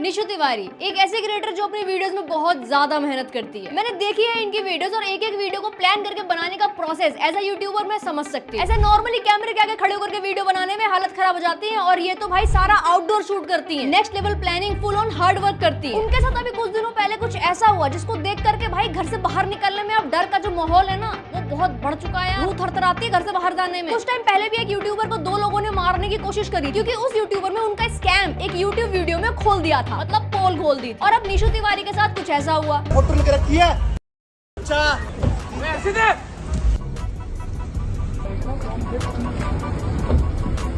निशु तिवारी एक ऐसे क्रिएटर जो अपनी वीडियोस में बहुत ज्यादा मेहनत करती है। मैंने देखी है इनकी वीडियोस और एक एक वीडियो को प्लान करके बनाने का प्रोसेस एज अ यूट्यूबर मैं समझ सकती हूँ। ऐसे नॉर्मली कैमरे के आगे खड़े होकर के वीडियो बनाने में हालत खराब हो जाती है और ये तो भाई सारा आउटडोर शूट करती है, next level planning, full on hard work करती है। उनके साथ अभी कुछ दिनों पहले कुछ ऐसा हुआ जिसको देख करके भाई घर से बाहर निकलने में अब डर का जो माहौल है ना वो बहुत बढ़ चुका है। रूह थरथराती है घर से बाहर जाने में। कुछ टाइम पहले भी एक यूट्यूबर को दो लोगों ने मारने की कोशिश करी क्योंकि उस यूट्यूबर में उनका स्कैम एक यूट्यूब वीडियो में खोल दिया था, मतलब पोल खोल दी थी। और अब निशु तिवारी के साथ कुछ ऐसा हुआ। फोटो लेकर रखी है। अच्छा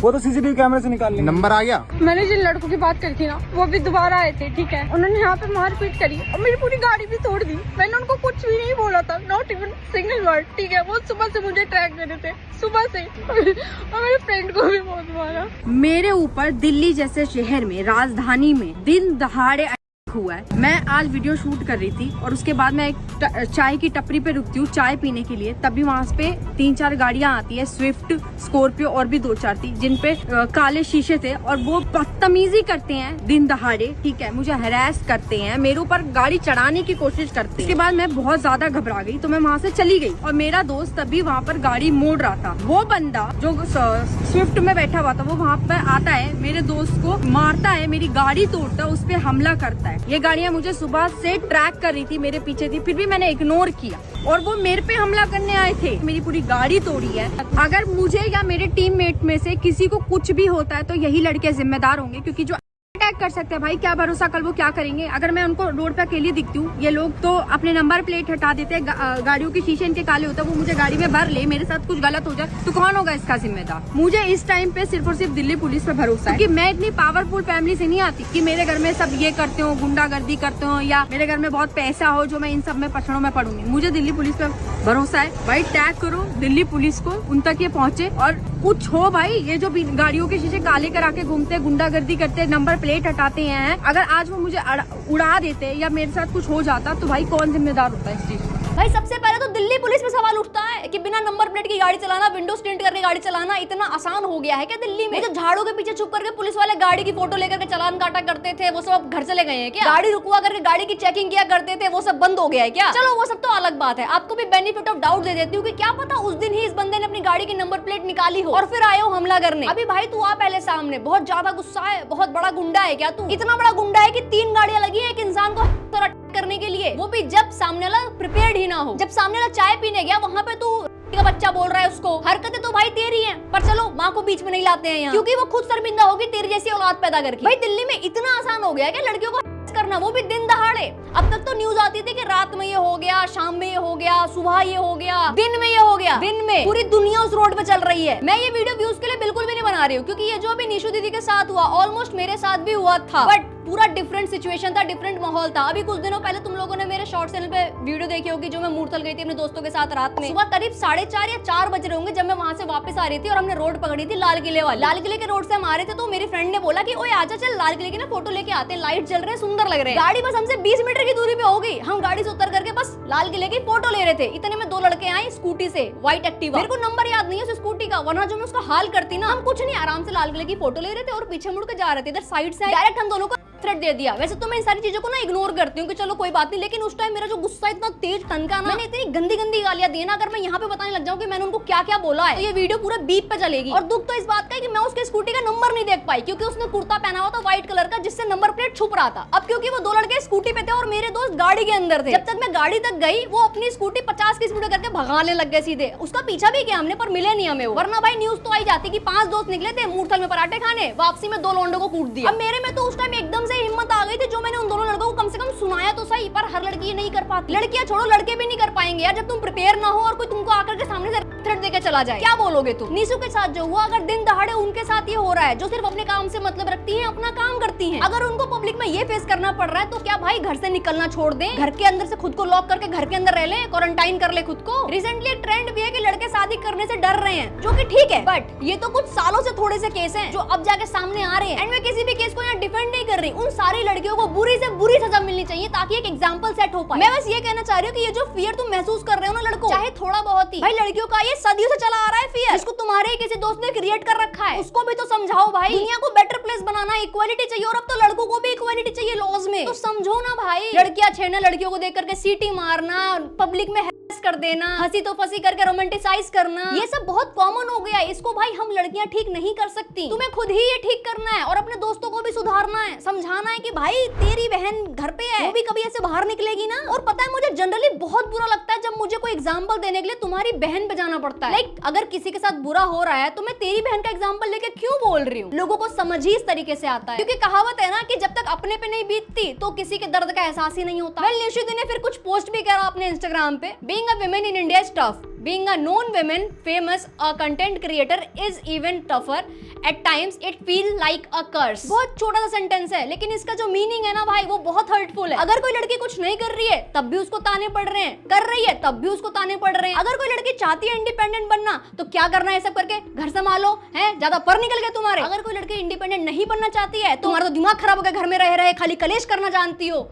वो तो सीसीटीवी कैमरे से निकाल लेंगे। नंबर आ गया। मैंने जिन लड़कों की बात करी थी ना वो भी दोबारा आए थे, ठीक है। उन्होंने यहाँ पे मारपीट करी और मेरी पूरी गाड़ी भी तोड़ दी। मैंने उनको कुछ भी नहीं बोला था, नॉट इवन सिंगल वर्ड, ठीक है। वो सुबह से मुझे ट्रैक दे रहे थे, सुबह से और मेरे फ्रेंड को भी बहुत मारा। मेरे ऊपर दिल्ली जैसे शहर में, राजधानी में दिन दहाड़े हुआ है। मैं आज वीडियो शूट कर रही थी और उसके बाद मैं एक चाय की टपरी पे रुकती हूँ चाय पीने के लिए, तभी वहाँ पे 3-4 गाड़ियाँ आती है, स्विफ्ट, स्कॉर्पियो और भी 2-4 थी जिन पे काले शीशे थे और वो बदतमीजी करते हैं दिन दहाड़े, ठीक है। मुझे हरास करते हैं, मेरे ऊपर गाड़ी चढ़ाने की कोशिश करते हैं। उसके बाद मैं बहुत ज्यादा घबरा गई तो मैं वहाँ से चली गई और मेरा दोस्त तभी वहाँ पर गाड़ी मोड़ रहा था। वो बंदा जो स्विफ्ट में बैठा हुआ था वो वहाँ पे आता है, मेरे दोस्त को मारता है, मेरी गाड़ी तोड़ता है, उस पर हमला करता है। ये गाड़ियां मुझे सुबह से ट्रैक कर रही थी, मेरे पीछे थी, फिर भी मैंने इग्नोर किया और वो मेरे पे हमला करने आए थे। मेरी पूरी गाड़ी तोड़ी है। अगर मुझे या मेरे टीममेट में से किसी को कुछ भी होता है तो यही लड़के जिम्मेदार होंगे, क्योंकि जो अटैक कर सकते हैं भाई क्या भरोसा कल वो क्या करेंगे। अगर मैं उनको रोड पे अकेली दिखती हूँ, ये लोग तो अपने नंबर प्लेट हटा देते हैं, गाड़ियों के शीशे इनके काले होते हैं, वो मुझे गाड़ी में भर ले, मेरे साथ कुछ गलत हो जाए तो कौन होगा इसका जिम्मेदार। मुझे इस टाइम पे सिर्फ और सिर्फ दिल्ली पुलिस पे भरोसा है, क्योंकि मैं इतनी पावरफुल फैमिली से नहीं आती कि मेरे घर में सब ये करते हो, गुंडागर्दी करते हो, या मेरे घर में बहुत पैसा हो जो मैं इन सब में पछड़ों में पड़ूंगी। मुझे दिल्ली पुलिस पे भरोसा है भाई। टैग करो दिल्ली पुलिस को, उन तक ये पहुंचे और कुछ हो भाई। ये जो गाड़ियों के शीशे काले करा के घूमते, गुंडागर्दी करते, नंबर प्लेट हटाते हैं, अगर आज वो मुझे उड़ा देते या मेरे साथ कुछ हो जाता तो भाई कौन जिम्मेदार होता है इस चीज। भाई सबसे पहले तो दिल्ली पुलिस में सवाल उठता है कि बिना नंबर प्लेट की गाड़ी चलाना, विंडो टिंट करके गाड़ी चलाना इतना आसान हो गया है क्या दिल्ली में? जो झाड़ों के पीछे छुप करके पुलिस वाले गाड़ी की फोटो लेकर के चालान काटा करते थे वो सब घर चले गए हैं क्या? गाड़ी रुकवा करके गाड़ी की चेकिंग किया करते थे वो सब बंद हो गया है क्या? चलो वो सब तो अलग बात है, आपको भी बेनिफिट ऑफ डाउट दे देती हूँ कि क्या पता उस दिन ही इस बंदे ने अपनी गाड़ी की नंबर प्लेट निकाली हो और फिर आए हो हमला करने। अभी भाई तू आ पहले सामने, बहुत ज्यादा गुस्सा है, बहुत बड़ा गुंडा है क्या तू? इतना बड़ा गुंडा है कि 3 गाड़ियां लगी है एक इंसान को करने के लिए, वो भी जब सामने वाला प्रिपेयर्ड ही ना हो। जब सामने वाला चाय पीने गया वहाँ पे तू का बच्चा बोल रहा है उसको। हरकतें तो भाई तेरी हैं, पर चलो माँ को बीच में नहीं लाते हैं यहाँ, क्योंकि वो खुद शर्मिंदा होगी तेरी जैसी औलाद पैदा करके। भाई दिल्ली में इतना आसान हो गया है कि लड़कियों को करना, वो भी दिन दहाड़े। अब तक तो न्यूज आती थी कि रात में ये हो गया, शाम में ये हो गया, सुबह ये हो गया, दिन में ये हो गया। दिन में पूरी दुनिया उस रोड पे चल रही है। मैं ये वीडियो व्यूज के लिए बिल्कुल भी नहीं बना रही हूँ, क्योंकि ये जो अभी निशु दीदी के साथ हुआ ऑलमोस्ट मेरे साथ भी हुआ था, बट पूरा डिफरेंट सिचुएशन था, डिफरेंट माहौल था। अभी कुछ दिनों पहले तुम लोगों ने मेरे शॉर्ट चैनल पे वीडियो देखी होगी जो मैं मूर्थल गई थी अपने दोस्तों के साथ रात में। सुबह करीब 4:30 या 4 बज रहे होंगे जब मैं वहां से वापस आ रही थी और हमने रोड पकड़ी थी लाल किले वाली। लाल किले के रोड से हम आ रहे थे तो मेरी फ्रेंड ने बोला कि ओए आजा चल लाल किले की ना फोटो लेके आते हैं, लाइट जल रहे हैं, सुंदर लग रहे हैं। गाड़ी बस हमसे 20 मीटर की दूरी पे होगी, हम गाड़ी से उतर करके बस लाल किले की फोटो ले रहे थे। इतने में 2 लड़के आए स्कूटी से, व्हाइट एक्टिवा। मेरे को नंबर याद नहीं है उस स्कूटी का, वरना जो मैं उसका हाल करती ना। हम कुछ नहीं, आराम से लाल किले की फोटो ले रहे थे और पीछे मुड़ के जा रहे थे, इधर साइड से डायरेक्ट हम दोनों को थ्रेट दे दिया। वैसे तो मैं इन सारी चीजों को ना इग्नोर करती हूँ कि चलो कोई बात नहीं, लेकिन उस टाइम मेरा जो गुस्सा इतना तेज तनका ना, मैंने इतनी गंदी गंदी गालियां दी ना, अगर मैं यहाँ पे बताने लग जाऊँ कि मैंने उनको क्या क्या बोला है तो ये वीडियो पूरा बीप पे चलेगी। और दुख तो इस बात का है कि मैं उसके स्कूटी का नंबर नहीं देख पाई, क्योंकि उसने कुर्ता पहना हुआ था व्हाइट कलर का जिससे नंबर प्लेट छुप रहा था। अब क्योंकि वो 2 लड़के स्कूटी पे थे और मेरे दोस्त गाड़ी के अंदर थे, जब तक मैं गाड़ी तक गई वो अपनी स्कूटी 50 की स्पीड करके भगाने लग गए सीधे। उसका पीछा भी किया हमने पर मिले नहीं हमें, वरना भाई न्यूज तो आई जाती कि 5 दोस्त निकले थे मूर्थल में पराठे खाने, वापसी में 2 लोंडों को कूट दिया। अब मेरे में तो उस टाइम एकदम से हिम्मत आ गई थी, जो मैंने उन दोनों लड़कों को कम से कम सुनाया तो सही, पर हर लड़की ये नहीं कर पाती। लड़कियां छोड़ो लड़के भी नहीं कर पाएंगे यार, जब तुम प्रिपेयर ना हो और कोई तुमको आकर के सामने से थ्रेट देके चला जाए, क्या बोलोगे तुम? निशु के साथ जो हुआ, अगर दिन दहाड़े उनके साथ ये हो रहा है, जो सिर्फ अपने काम से मतलब रखती हैं, अपना काम करती हैं, अगर उनको पब्लिक में ये फेस करना पड़ रहा है तो क्या भाई घर से निकलना छोड़ दें, घर के अंदर से खुद को लॉक करके घर के अंदर रह ले, क्वारंटाइन कर ले खुद को। रिसेंटली एक ट्रेंड भी है कि लड़के शादी करने से डर रहे हैं, जो कि ठीक है, बट ये तो कुछ सालों से थोड़े से केस हैं जो अब जाके सामने आ रहे हैं। एंड मैं किसी भी केस को यहाँ डिफेंड नहीं कर रही, उन सारी लड़कियों को बुरी से बुरी सजा मिलनी चाहिए ताकि एक एग्जांपल सेट हो पाए। मैं बस ये कहना चाह रही हूँ कि ये जो फियर तुम महसूस कर रहे हो ना लड़कों, चाहे थोड़ा बहुत ही, भाई लड़कियों का ये ये सदियों से चला आ रहा है फियर, जिसको तुम्हारे ही किसी दोस्त ने क्रिएट कर रखा है। उसको भी तो समझाओ भाई, दुनिया को बेटर प्लेस बनाना, इक्वालिटी चाहिए, और अब तो लड़कों को भी इक्वालिटी चाहिए लॉज में। तो समझो ना भाई, लड़कियां छेड़ना, लड़कियों को देख करके सीटी मारना, पब्लिक में कर देना, हंसी तो फंसी करके रोमांटिसाइज करना, ये सब बहुत कॉमन हो गया है। इसको भाई हम लड़कियां ठीक नहीं कर सकती, तुम्हें खुद ही ये ठीक करना है और अपने दोस्तों को भी सुधारना है, समझाना है कि भाई तेरी बहन घर पे है, वो भी कभी ऐसे बाहर निकलेगी ना। और पता है मुझे जनरली बहुत बुरा लगता है जब मुझे कोई एग्जांपल देने के लिए तुम्हारी बहन पे जाना पड़ता है। लाइक अगर किसी के साथ बुरा हो रहा है तो मैं तेरी बहन का एग्जांपल लेके क्यों बोल रही हूँ। लोगों को समझ ही इस तरीके से आता है, क्योंकि कहावत है ना कि जब तक अपने पे नहीं बीतती तो किसी के दर्द का एहसास ही नहीं होता। निशित ने फिर कुछ पोस्ट भी करा अपने इंस्टाग्राम पे, being a woman in India is tough. Being a known woman, famous, a content creator is even tougher. At times it feels like a curse. बहुत छोटा सा सेंटेंस है, लेकिन इसका जो मीनिंग है ना भाई वो बहुत हर्टफुल है। अगर कोई लड़की कुछ नहीं कर रही है तब भी उसको ताने पड़ रहे हैं, कर रही है तब भी उसको ताने पड़ रहे हैं। अगर कोई लड़की चाहती है इंडिपेंडेंट बनना तो क्या करना है, सब करके घर संभालो, है ज्यादा पर निकल गए तुम्हारे। अगर कोई लड़की इंडिपेंडेंट नहीं बनना चाहती है तो तुम्हारा तो दिमाग खराब हो गया, घर में रह रहे खाली कलेश करना जानती हो।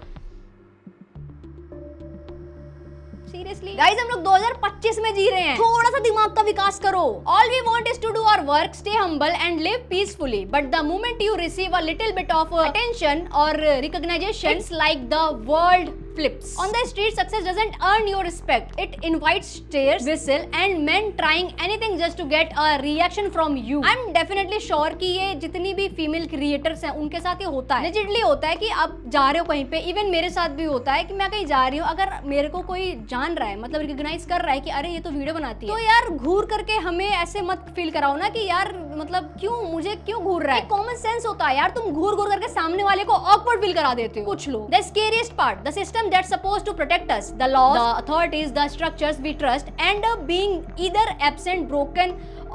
सीरियसली गाइस, हम लोग 2025 में जी रहे हैं, थोड़ा सा दिमाग का विकास करो। All we want is to do our work, stay humble and live peacefully, but the moment you receive a little bit of attention और recognisation, it's like the world flips. On the street, success doesn't earn your respect. It invites stares, whistle and men trying anything just to get a reaction from you. I'm definitely sure कि ये जितनी भी female creators हैं उनके साथ ये होता है, लेजिटली होता है कि आप जा रहे हो कहीं पे, इवन मेरे साथ भी होता है कि मैं कहीं जा रही हूँ, अगर मेरे को कोई जान रहा है, मतलब रिकॉग्नाइज कर रहा है कि अरे ये तो वीडियो बनाती है, तो यार घूर करके हमें ऐसे मत फील कराओ ना कि यार मतलब क्यों मुझे क्यों घूर रहा है। कॉमन सेंस होता है यार, तुम घूर घूर करके सामने वाले को ऑकवर्ड फील करा देते हो कुछ लोग। The scariest part, the system that's supposed to protect us, the laws, the authorities, the structures we trust, end up being either absent, broken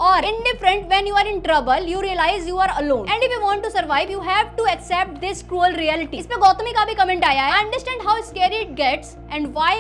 or indifferent. When you are in trouble you realize you are alone, and if you want to survive you have to accept this cruel reality. इस पे गौतमी का भी comment आया है, I understand how scary it gets and why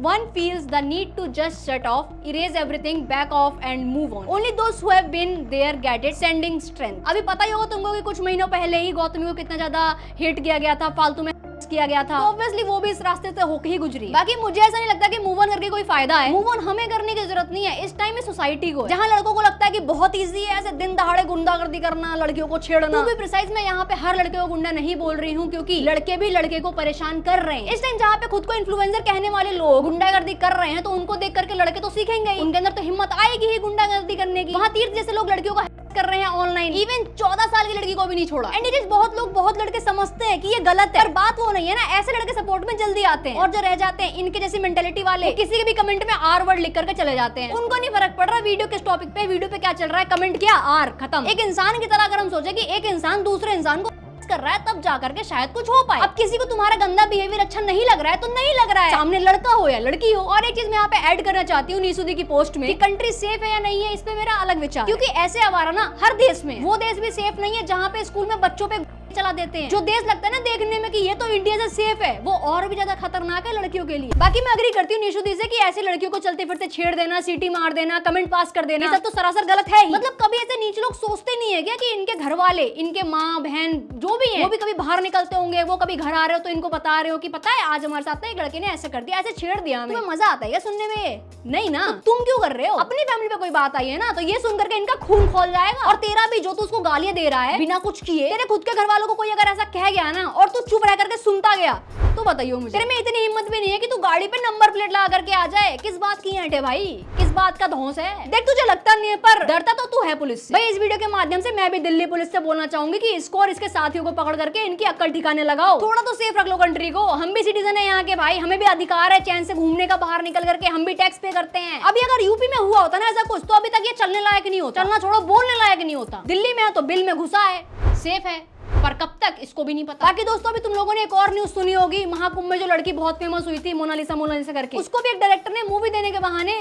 one feels the need to just shut off, erase everything, back off and move on. Only those who have been there get it, sending strength. अभी पता ही होगा तुमको कि कुछ महीनों पहले ही गौतमी को कितना ज्यादा हिट किया गया था, फालतू में किया गया था, तो ऑब्वियसली वो भी इस रास्ते से होके ही गुजरी। बाकी मुझे ऐसा नहीं लगता कि मूव ऑन करके कोई फायदा है, मूव ऑन हमें करने की जरूरत नहीं है, इस टाइम में सोसाइटी को, जहाँ लड़कों को लगता है कि बहुत इजी है ऐसे दिन दहाड़े गुंडागर्दी करना, लड़कियों को छेड़ना। तो भी प्रिसाइज मैं यहाँ पे हर लड़के को गुंडा नहीं बोल रही हूँ, क्योंकि लड़के भी लड़के को परेशान कर रहे हैं। इस टाइम जहाँ पे खुद को इन्फ्लुएंसर कहने वाले लोग गुंडागर्दी कर रहे हैं तो उनको देख करके लड़के तो सीखेंगे, उनके अंदर तो हिम्मत आएगी ही गुंडागर्दी करने की। वहाँ तीर्थ जैसे लोग लड़कियों को कर रहे हैं ऑनलाइन, इवन 14 साल की लड़की को भी नहीं छोड़ा। एंड इट इज बहुत लड़के समझते हैं कि ये गलत है, पर बात वो नहीं है ना, ऐसे लड़के सपोर्ट में जल्दी आते हैं, और जो रह जाते हैं इनके जैसी मेंटालिटी वाले किसी के भी कमेंट में आर वर्ड लिख करके चले जाते हैं। उनको नहीं फर्क पड़ रहा वीडियो किस टॉपिक पे, वीडियो पे क्या चल रहा है, कमेंट किया आर खत्म। एक इंसान की तरह अगर हम सोचे कि एक इंसान दूसरे इंसान को कर रहा है तब जाकर के शायद कुछ हो पाए। अब किसी को तुम्हारा गंदा बिहेवियर अच्छा नहीं लग रहा है तो नहीं लग रहा है, सामने लड़का हो या लड़की हो। और एक चीज मैं यहाँ पे ऐड करना चाहती हूँ निशु दी की पोस्ट में, कि कंट्री सेफ है या नहीं है, इस पे मेरा अलग विचार, क्योंकि ऐसे आवारा ना हर देश में, वो देश भी सेफ नहीं है जहाँ पे स्कूल में बच्चों पे चला देते हैं। जो देश लगता है ना देखने में कि ये तो इंडिया से सेफ है, वो और भी ज्यादा खतरनाक है लड़कियों के लिए। बाकी मैं अग्री करती हूँ निशु दी से कि ऐसी लड़कियों को चलते फिरते छेड़ देना, सीटी मार देना, कमेंट पास कर देना, ये सब तो सरासर गलत है ही। मतलब कभी ऐसे नीचे लोग सोचते नहीं है क्या कि इनके घर वाले, इनके माँ बहन जो भी है, वो भी कभी बाहर निकलते होंगे, वो कभी घर आ रहे हो तो इनको बता रहे हो कि पता है आज हमारे साथ एक लड़के ने ऐसे कर दिया, ऐसे छेड़ दिया, हमें मजा आता है सुनने में? नहीं ना, तो तुम क्यों कर रहे हो? अपनी फैमिली पे कोई बात आई है ना तो ये सुन करके इनका खून खोल जाएगा। और तेरा भी, जो तू उसको गालियां दे रहा है बिना कुछ किए, तेरे खुद के घर वालों को कोई अगर ऐसा कह गया ना और तू चुप रह करके सुनता गया तो बताइए मुझे, तेरे में इतनी हिम्मत भी नहीं है कि तू गाड़ी पे नंबर प्लेट लगा करके आ जाए। किस बात की ऐंठ है भाई, किस बात का धौंस है? देख तुझे लगता नहीं है पर डरता तो तू है पुलिस से। भाई इस वीडियो के माध्यम से मैं भी दिल्ली पुलिस से बोलना चाहूंगी कि इसको और इसके साथियों को पकड़ करके इनकी अक्ल ठिकाने लगाओ, थोड़ा तो सेफ रख लो कंट्री को। हम भी सिटीजन है यहाँ के भाई, हमें भी अधिकार है चैन से घूमने का, बाहर निकल करके हम भी टैक्स पे करते हैं। अभी अगर यूपी में हुआ होता ना ऐसा कुछ तो अभी तक ये चलने लायक नहीं होता, चलना छोड़ो बोलने लायक नहीं होता। दिल्ली में है तो बिल में घुसा है, सेफ है, पर कब तक इसको भी नहीं पता। बाकी दोस्तों अभी तुम लोगों ने एक और न्यूज सुनी होगी, महाकुंभ में जो लड़की बहुत फेमस हुई थी मोनालिसा करके, उसको भी एक डायरेक्टर ने मूवी देने के बहाने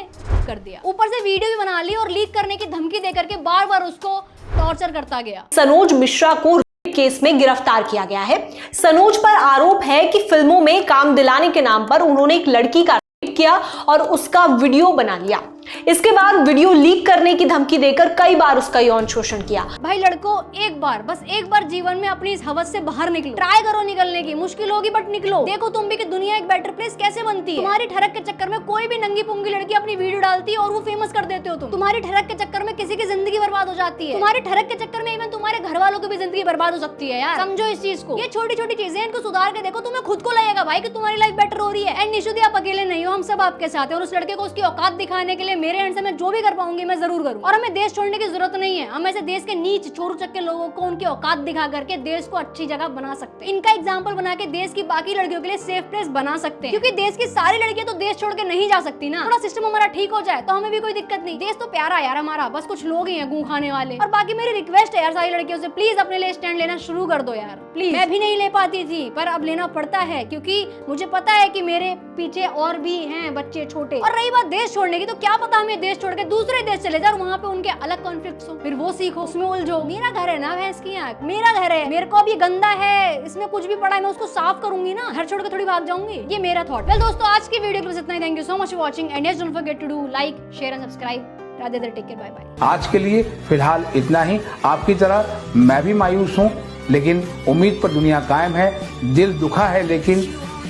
कर दिया, ऊपर से वीडियो भी बना ली और लीक करने की धमकी दे करके बार बार उसको टॉर्चर करता गया। सनोज मिश्रा को रेप केस में गिरफ्तार किया गया है। सनोज पर आरोप है कि फिल्मों में काम दिलाने के नाम पर उन्होंने एक लड़की का रेप किया और उसका वीडियो बना लिया। इसके बाद वीडियो लीक करने की धमकी देकर कई बार उसका यौन शोषण किया। भाई लड़कों, एक बार, बस एक बार जीवन में अपनी इस हवस से बाहर निकलो, ट्राई करो निकलने की, मुश्किल होगी बट निकलो। देखो तुम भी कि दुनिया एक बेटर प्लेस कैसे बनती है। तुम्हारी ठरक के चक्कर में कोई भी नंगी पुंगी लड़की अपनी वीडियो डालती है और वो फेमस कर देते हो तुम। तुम्हारी ठरक के चक्कर में किसी की जिंदगी बर्बाद हो जाती है। तुम्हारी ठरक के चक्कर में इवन तुम्हारे घर वालों की भी जिंदगी बर्बाद हो सकती है यार, समझो इस चीज को। ये छोटी छोटी चीजें, इनको सुधार के देखो, तुम्हें खुद को लगेगा भाई कि तुम्हारी लाइफ बेटर हो रही है। एंड निशुदी, आप अकेले नहीं हो, हम सब आपके साथ हैं। और उस लड़के को उसकी औकात दिखाने के लिए मेरे एंड से मैं जो भी कर पाऊंगी मैं जरूर करूँ। और हमें देश छोड़ने की जरूरत नहीं है। हम ऐसे देश के नीच छोरू चक्के लोगों को उनकी औकात दिखा करके देश को अच्छी जगह बना सकते हैं। इनका एग्जाम्पल बना के देश की बाकी लड़कियों के लिए सेफ प्लेस बना सकते हैं, क्योंकि देश की सारी लड़कियां तो देश छोड़ के नहीं जा सकती ना। थोड़ा सिस्टम हमारा ठीक हो जाए तो हमें भी कोई दिक्कत नहीं। देश तो प्यारा यार हमारा, बस कुछ लोग ही हैं गूं खाने वाले। और बाकी मेरी रिक्वेस्ट है यार सारी लड़कियों से, प्लीज अपने लिए स्टैंड लेना शुरू कर दो यार, प्लीज। मैं भी नहीं ले पाती थी पर अब लेना पड़ता है, क्योंकि मुझे पता है कि मेरे पीछे और भी हैं बच्चे छोटे। और रही बात देश छोड़ने की, तो क्या पता हम ये देश छोड़ के दूसरे देश चले जाए और वहाँ पे उनके अलग कॉन्फ्लिक्ट्स हो, फिर वो सीखो, उसमें उलझो। मेरा घर है ना भैंस की आंख, मेरा घर है, मेरे को अब ये गंदा है, इसमें कुछ भी पड़ा है मैं उसको साफ करूंगी ना, घर छोड़ के थोड़ी भाग जाऊंगी। ये मेरा थॉट। वेल दोस्तों, आज की वीडियो के लिए इतना ही। Thank you so much for watching and don't forget to do like, share and subscribe. Radhe Radhe, take care, bye bye. आज के लिए फिलहाल इतना ही। आपकी तरह मैं भी मायूस हूँ, लेकिन उम्मीद पर दुनिया कायम है। दिल दुखा है लेकिन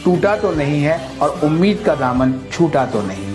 टूटा तो नहीं है, और उम्मीद का दामन छूटा तो नहीं है।